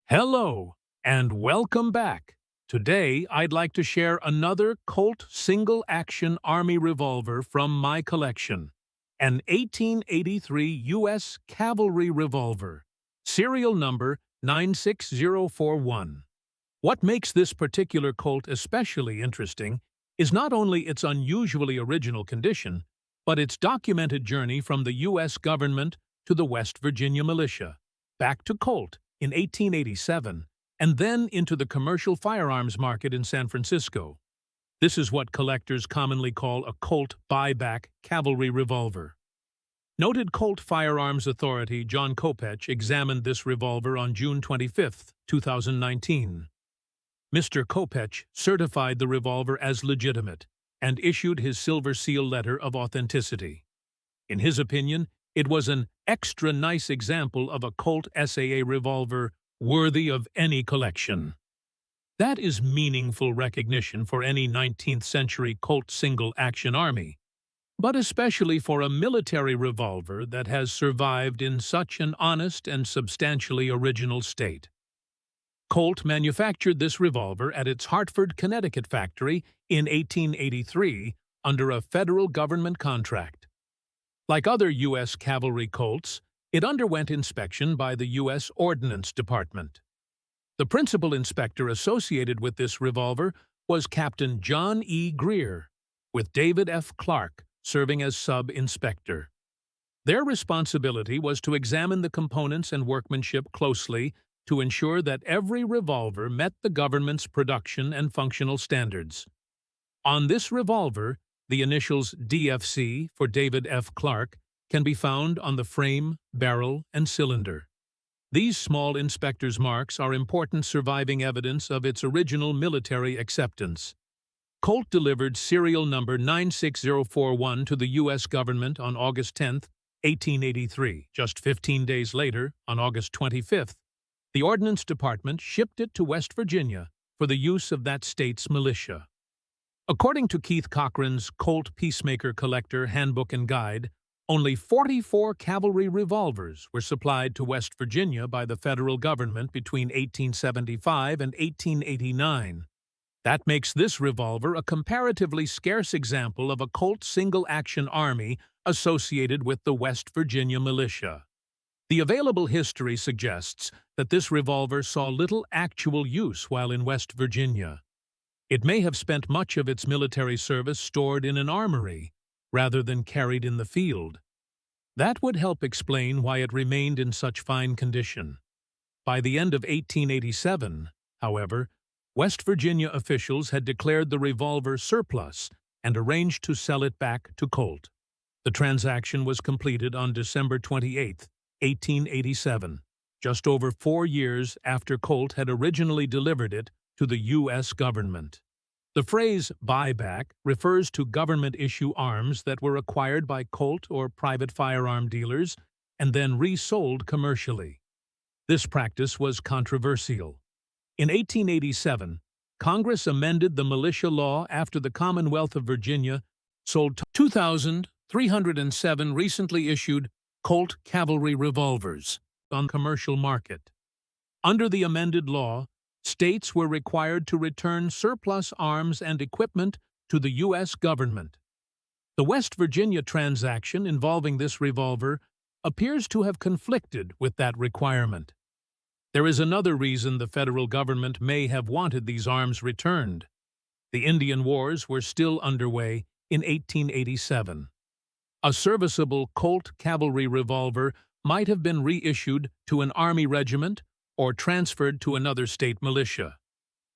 Hello, and welcome back. Today, I'd like to share another Colt single-action Army revolver from my collection, an 1883 U.S. Cavalry Revolver, serial number 96041. What makes this particular Colt especially interesting is not only its unusually original condition, but its documented journey from the U.S. government to the West Virginia Militia, back to Colt in 1887, and then into the commercial firearms market in San Francisco. This is what collectors commonly call a Colt buyback cavalry revolver. Noted Colt firearms authority John Kopech examined this revolver on June 25, 2019. Mr. Kopech certified the revolver as legitimate and issued his silver seal letter of authenticity. In his opinion, it was an extra nice example of a Colt SAA revolver worthy of any collection. That is meaningful recognition for any 19th century Colt single-action army, but especially for a military revolver that has survived in such an honest and substantially original state. Colt manufactured this revolver at its Hartford, Connecticut factory in 1883 under a federal government contract. Like other U.S. cavalry Colts, it underwent inspection by the U.S. Ordnance Department. The principal inspector associated with this revolver was Captain John E. Greer, with David F. Clark serving as sub-inspector. Their responsibility was to examine the components and workmanship closely to ensure that every revolver met the government's production and functional standards. On this revolver, the initials DFC for David F. Clark can be found on the frame, barrel, and cylinder. These small inspector's marks are important surviving evidence of its original military acceptance. Colt delivered serial number 96041 to the U.S. government on August 10, 1883. Just 15 days later, on August 25th, the Ordnance Department shipped it to West Virginia for the use of that state's militia. According to Keith Cochran's Colt Peacemaker Collector Handbook and Guide, only 44 cavalry revolvers were supplied to West Virginia by the federal government between 1875 and 1889. That makes this revolver a comparatively scarce example of a Colt single-action army associated with the West Virginia Militia. The available history suggests that this revolver saw little actual use while in West Virginia. It may have spent much of its military service stored in an armory, rather than carried in the field. That would help explain why it remained in such fine condition. By the end of 1887, however, West Virginia officials had declared the revolver surplus and arranged to sell it back to Colt. The transaction was completed on December 28, 1887, just over 4 years after Colt had originally delivered it to the U.S. government. The phrase buyback refers to government-issue arms that were acquired by Colt or private firearm dealers and then resold commercially. This practice was controversial. In 1887, Congress amended the militia law after the Commonwealth of Virginia sold 2,307 recently issued Colt Cavalry Revolvers on the commercial market. Under the amended law, states were required to return surplus arms and equipment to the U.S. government. The West Virginia transaction involving this revolver appears to have conflicted with that requirement. There is another reason the federal government may have wanted these arms returned. The Indian Wars were still underway in 1887. A serviceable Colt Cavalry Revolver might have been reissued to an Army regiment or transferred to another state militia.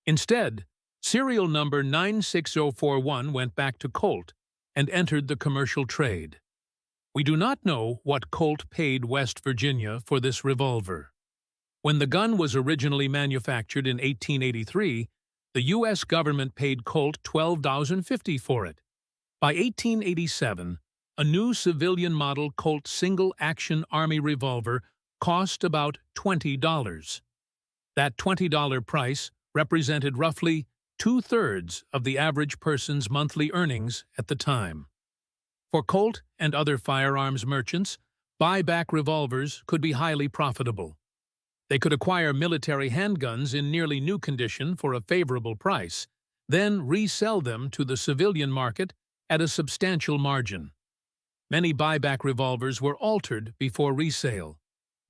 Instead, serial number 96041 went back to Colt and entered the commercial trade. We do not know what Colt paid West Virginia for this revolver. When the gun was originally manufactured in 1883, the U.S. government paid Colt $12.50 for it. By 1887, a new civilian model Colt single-action Army revolver cost about $20. That $20 price represented roughly 2/3 of the average person's monthly earnings at the time. For Colt and other firearms merchants, buyback revolvers could be highly profitable. They could acquire military handguns in nearly new condition for a favorable price, then resell them to the civilian market at a substantial margin. Many buyback revolvers were altered before resale.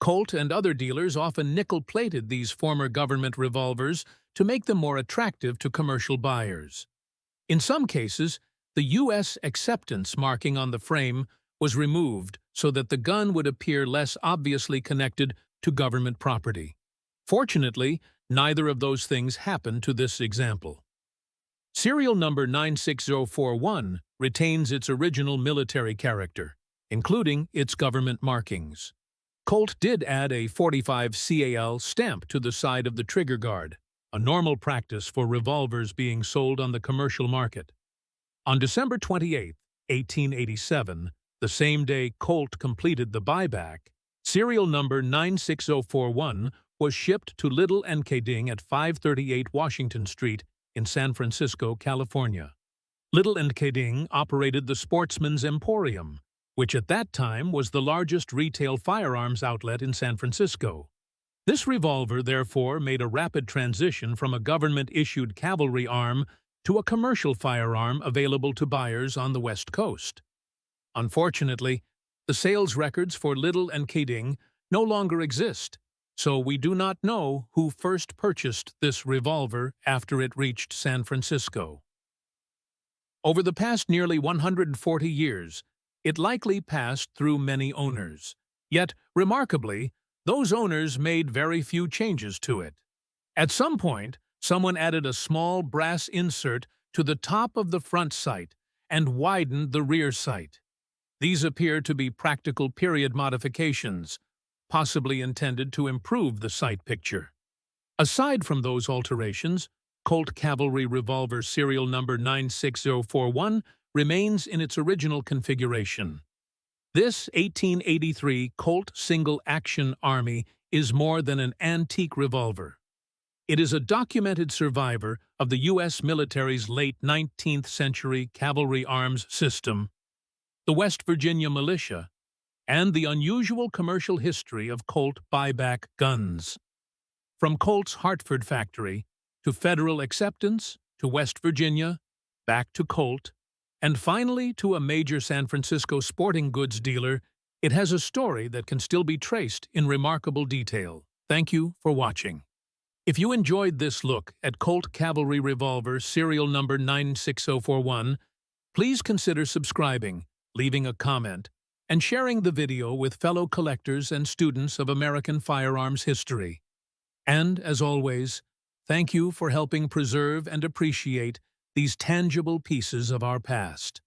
Colt and other dealers often nickel-plated these former government revolvers to make them more attractive to commercial buyers. In some cases, the U.S. acceptance marking on the frame was removed so that the gun would appear less obviously connected to government property. Fortunately, neither of those things happened to this example. Serial number 96041 retains its original military character, including its government markings. Colt did add a 45 CAL stamp to the side of the trigger guard, a normal practice for revolvers being sold on the commercial market. On December 28, 1887, the same day Colt completed the buyback, serial number 96041 was shipped to Little & Kading at 538 Washington Street in San Francisco, California. Little & Kading operated the Sportsman's Emporium, which at that time was the largest retail firearms outlet in San Francisco. This revolver, therefore, made a rapid transition from a government-issued cavalry arm to a commercial firearm available to buyers on the West Coast. Unfortunately, the sales records for Little & Kading no longer exist, so we do not know who first purchased this revolver after it reached San Francisco. Over the past nearly 140 years, it likely passed through many owners. Yet, remarkably, those owners made very few changes to it. At some point, someone added a small brass insert to the top of the front sight and widened the rear sight. These appear to be practical period modifications, possibly intended to improve the sight picture. Aside from those alterations, Colt Cavalry Revolver serial number 96041 remains in its original configuration. This 1883 Colt single-action Army is more than an antique revolver. It is a documented survivor of the U.S. military's late 19th century cavalry arms system, the West Virginia Militia, and the unusual commercial history of Colt buyback guns. From Colt's Hartford factory, to federal acceptance, to West Virginia, back to Colt, and finally to a major San Francisco sporting goods dealer, it has a story that can still be traced in remarkable detail. Thank you for watching. If you enjoyed this look at Colt Cavalry Revolver serial number 96041, please consider subscribing, leaving a comment, and sharing the video with fellow collectors and students of American firearms history. And, as always, thank you for helping preserve and appreciate these tangible pieces of our past.